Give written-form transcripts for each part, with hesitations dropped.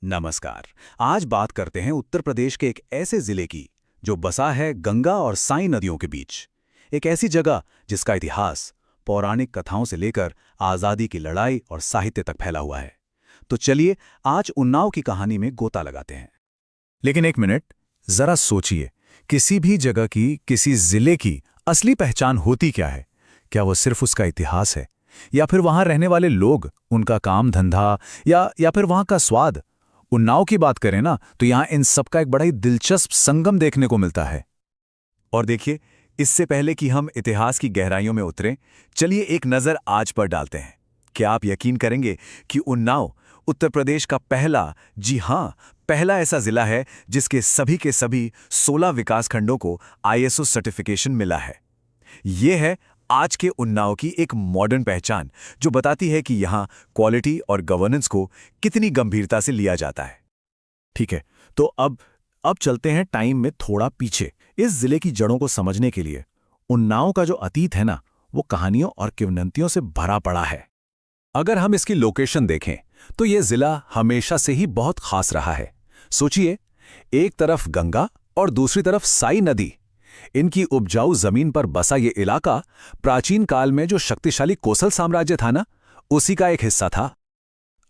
नमस्कार। आज बात करते हैं उत्तर प्रदेश के एक ऐसे जिले की जो बसा है गंगा और साई नदियों के बीच। एक ऐसी जगह जिसका इतिहास पौराणिक कथाओं से लेकर आज़ादी की लड़ाई और साहित्य तक फैला हुआ है। तो चलिए आज उन्नाव की कहानी में गोता लगाते हैं। लेकिन एक मिनट, जरा सोचिए, किसी भी जगह की, किसी जिले की असली पहचान होती क्या है? क्या वो सिर्फ उसका इतिहास है, या फिर वहां रहने वाले लोग, उनका काम धंधा, या फिर वहां का स्वाद? उन्नाव की बात करें ना, तो यहां इन सब का एक बड़ा ही दिलचस्प संगम देखने को मिलता है। और देखिए, इससे पहले कि हम इतिहास की गहराइयों में उतरें, चलिए एक नज़र आज पर डालते हैं। क्या आप यकीन करेंगे कि उन्नाव उत्तर प्रदेश का पहला, जी हां, पहला ऐसा जिला है जिसके सभी के सभी 16 विकासखंडों को आईएसओ सर्टिफिकेशन मिला है। ये है आज के उन्नाव की एक मॉडर्न पहचान, जो बताती है कि यहाँ क्वालिटी और गवर्नेंस को कितनी गंभीरता से लिया जाता है। ठीक है, तो अब चलते हैं टाइम में थोड़ा पीछे, इस जिले की जड़ों को समझने के लिए। उन्नाव का जो अतीत है ना, वो कहानियों और किंवदंतियों से भरा पड़ा है। अगर हम इसकी लोकेशन देखें तो यह जिला हमेशा से ही बहुत खास रहा है। सोचिए, एक तरफ गंगा और दूसरी तरफ साई नदी। इनकी उपजाऊ जमीन पर बसा ये इलाका प्राचीन काल में जो शक्तिशाली कोसल साम्राज्य था ना, उसी का एक हिस्सा था।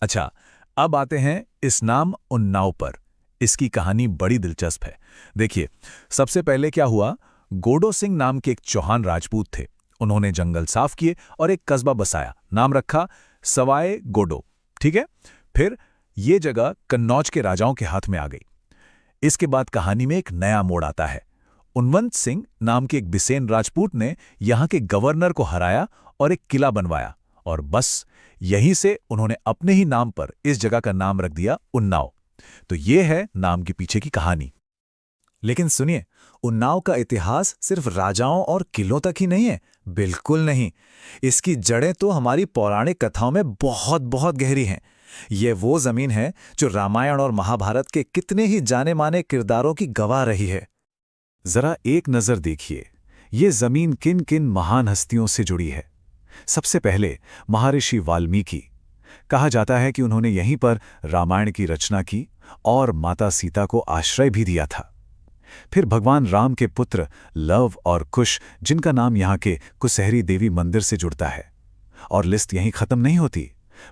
अच्छा, अब आते हैं इस नाम उन्नाव पर। इसकी कहानी बड़ी दिलचस्प है। देखिए, सबसे पहले क्या हुआ, गोडो सिंह नाम के एक चौहान राजपूत थे। उन्होंने जंगल साफ किए और एक कस्बा बसाया, नाम रखा सवाई गोडो। ठीक है, फिर ये जगह कन्नौज के राजाओं के हाथ में आ गई। इसके बाद कहानी में एक नया मोड़ आता है। उन्वंत सिंह नाम के एक बिसेन राजपूत ने यहां के गवर्नर को हराया और एक किला बनवाया, और बस यहीं से उन्होंने अपने ही नाम पर इस जगह का नाम रख दिया उन्नाव। तो ये है नाम के पीछे की कहानी। लेकिन सुनिए, उन्नाव का इतिहास सिर्फ राजाओं और किलों तक ही नहीं है। बिल्कुल नहीं, इसकी जड़ें तो हमारी पौराणिक कथाओं में बहुत बहुत गहरी हैं। ये वो जमीन है जो रामायण और महाभारत के कितने ही जाने माने किरदारों की गवाह रही है। जरा एक नजर देखिए, ये जमीन किन किन महान हस्तियों से जुड़ी है। सबसे पहले महर्षि वाल्मीकि। कहा जाता है कि उन्होंने यहीं पर रामायण की रचना की और माता सीता को आश्रय भी दिया था। फिर भगवान राम के पुत्र लव और कुश, जिनका नाम यहाँ के कुसहरी देवी मंदिर से जुड़ता है। और लिस्ट यहीं खत्म नहीं होती।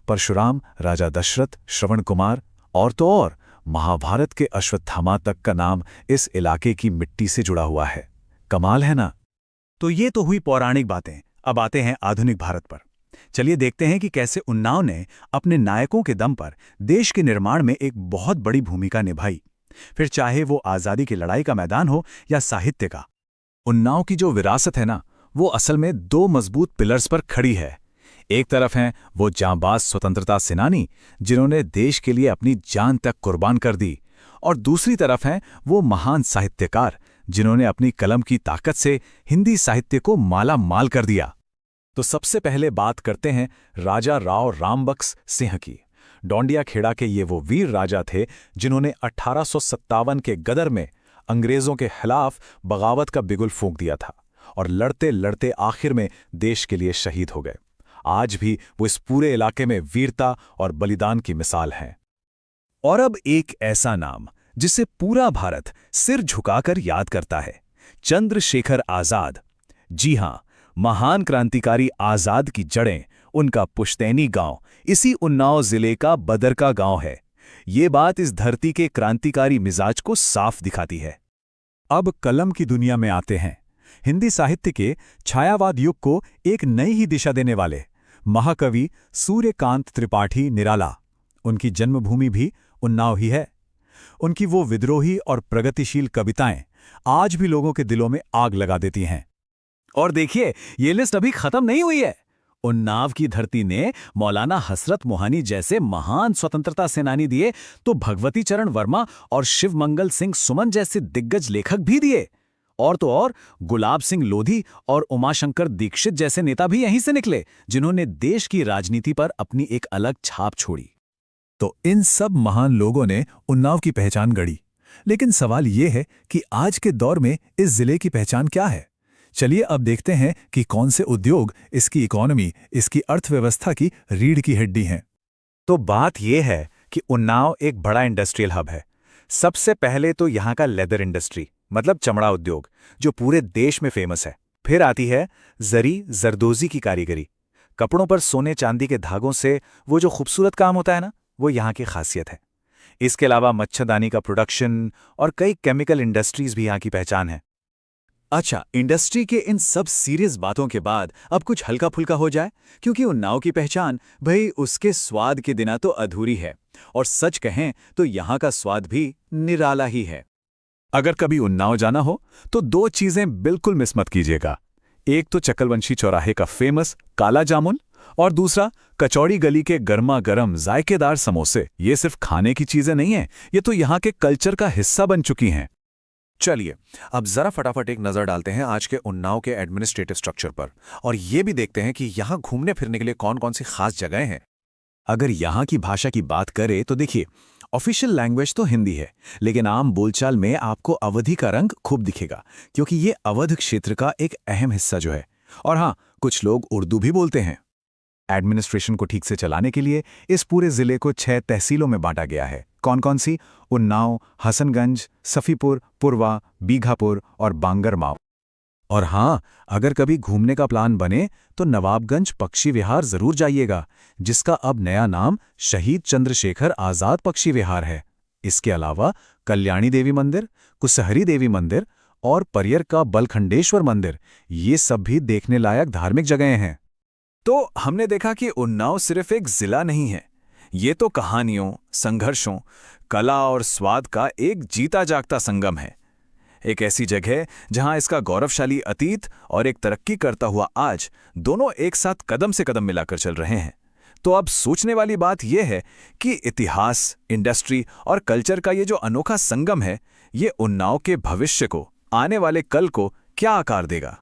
परशुराम, राजा दशरथ, श्रवण कुमार और तो और महाभारत के अश्वत्थामा तक का नाम इस इलाके की मिट्टी से जुड़ा हुआ है। कमाल है ना? तो ये तो हुई पौराणिक बातें। अब आते हैं आधुनिक भारत पर। चलिए देखते हैं कि कैसे उन्नाव ने अपने नायकों के दम पर देश के निर्माण में एक बहुत बड़ी भूमिका निभाई, फिर चाहे वो आज़ादी की लड़ाई का मैदान हो या साहित्य का। उन्नाव की जो विरासत है ना, वो असल में दो मजबूत पिलर्स पर खड़ी है। एक तरफ हैं वो जांबाज स्वतंत्रता सेनानी जिन्होंने देश के लिए अपनी जान तक कुर्बान कर दी, और दूसरी तरफ हैं वो महान साहित्यकार जिन्होंने अपनी कलम की ताकत से हिंदी साहित्य को माला माल कर दिया। तो सबसे पहले बात करते हैं राजा राव रामबक्स सिंह की। डोंडिया खेड़ा के ये वो वीर राजा थे जिन्होंने 1857 के गदर में अंग्रेजों के खिलाफ बगावत का बिगुल फूंक दिया था, और लड़ते लड़ते आखिर में देश के लिए शहीद हो गए। आज भी वो इस पूरे इलाके में वीरता और बलिदान की मिसाल हैं। और अब एक ऐसा नाम जिसे पूरा भारत सिर झुकाकर याद करता है, चंद्रशेखर आजाद। जी हां, महान क्रांतिकारी आजाद की जड़ें, उनका पुश्तैनी गांव इसी उन्नाव जिले का बदरका गांव है। ये बात इस धरती के क्रांतिकारी मिजाज को साफ दिखाती है। अब कलम की दुनिया में आते हैं। हिंदी साहित्य के छायावाद युग को एक नई ही दिशा देने वाले महाकवि सूर्यकांत त्रिपाठी निराला। उनकी जन्मभूमि भी उन्नाव ही है। उनकी वो विद्रोही और प्रगतिशील कविताएं आज भी लोगों के दिलों में आग लगा देती हैं। और देखिए, ये लिस्ट अभी खत्म नहीं हुई है। उन्नाव की धरती ने मौलाना हसरत मोहानी जैसे महान स्वतंत्रता सेनानी दिए, तो भगवती चरण वर्मा और शिवमंगल सिंह सुमन जैसे दिग्गज लेखक भी दिए, और तो और गुलाब सिंह लोधी और उमाशंकर दीक्षित जैसे नेता भी यहीं से निकले, जिन्होंने देश की राजनीति पर अपनी एक अलग छाप छोड़ी। तो इन सब महान लोगों ने उन्नाव की पहचान गढ़ी। लेकिन सवाल ये है कि आज के दौर में इस जिले की पहचान क्या है? चलिए अब देखते हैं कि कौन से उद्योग इसकी इकोनॉमी, इसकी अर्थव्यवस्था की रीढ़ की हड्डी हैं। तो बात यह है कि उन्नाव एक बड़ा इंडस्ट्रियल हब है। सबसे पहले तो यहाँ का लेदर इंडस्ट्री मतलब चमड़ा उद्योग, जो पूरे देश में फेमस है। फिर आती है जरी जरदोजी की कारीगरी। कपड़ों पर सोने चांदी के धागों से वो जो खूबसूरत काम होता है ना, वो यहाँ की खासियत है। इसके अलावा मच्छरदानी का प्रोडक्शन और कई केमिकल इंडस्ट्रीज भी यहाँ की पहचान है। अच्छा, इंडस्ट्री के इन सब सीरियस बातों के बाद अब कुछ हल्का फुल्का हो जाए, क्योंकि उन्नाव की पहचान भाई उसके स्वाद के बिना तो अधूरी है। और सच कहें तो यहाँ का स्वाद भी निराला ही है। अगर कभी उन्नाव जाना हो तो दो चीजें बिल्कुल मिस मत कीजिएगा। एक तो चक्कलवंशी चौराहे का फेमस काला जामुन, और दूसरा कचौड़ी गली के गर्मा गर्म जायकेदार समोसे। ये सिर्फ खाने की चीजें नहीं हैं, ये तो यहाँ के कल्चर का हिस्सा बन चुकी हैं। चलिए अब जरा फटाफट एक नजर डालते हैं आज के उन्नाव के एडमिनिस्ट्रेटिव स्ट्रक्चर पर, और ये भी देखते हैं कि यहाँ घूमने फिरने के लिए कौन कौन सी खास जगहें हैं। अगर यहाँ की भाषा की बात करें तो देखिए, ऑफिशियल लैंग्वेज तो हिंदी है, लेकिन आम बोलचाल में आपको अवधी का रंग खूब दिखेगा, क्योंकि ये अवध क्षेत्र का एक अहम हिस्सा जो है। और हाँ, कुछ लोग उर्दू भी बोलते हैं। एडमिनिस्ट्रेशन को ठीक से चलाने के लिए इस पूरे जिले को 6 तहसीलों में बांटा गया है। कौन कौन सी? उन्नाव, हसनगंज, सफीपुर, पुरवा, बीघापुर और बांगरमाव। और हाँ, अगर कभी घूमने का प्लान बने तो नवाबगंज पक्षी विहार जरूर जाइएगा, जिसका अब नया नाम शहीद चंद्रशेखर आजाद पक्षी विहार है। इसके अलावा कल्याणी देवी मंदिर, कुसहरी देवी मंदिर और परियर का बलखंडेश्वर मंदिर, ये सब भी देखने लायक धार्मिक जगहें हैं। तो हमने देखा कि उन्नाव सिर्फ एक जिला नहीं है, ये तो कहानियों, संघर्षों, कला और स्वाद का एक जीता जागता संगम है। एक ऐसी जगह जहां इसका गौरवशाली अतीत और एक तरक्की करता हुआ आज दोनों एक साथ कदम से कदम मिलाकर चल रहे हैं। तो अब सोचने वाली बात यह है कि इतिहास, इंडस्ट्री और कल्चर का ये जो अनोखा संगम है, ये उन्नाव के भविष्य को, आने वाले कल को क्या आकार देगा।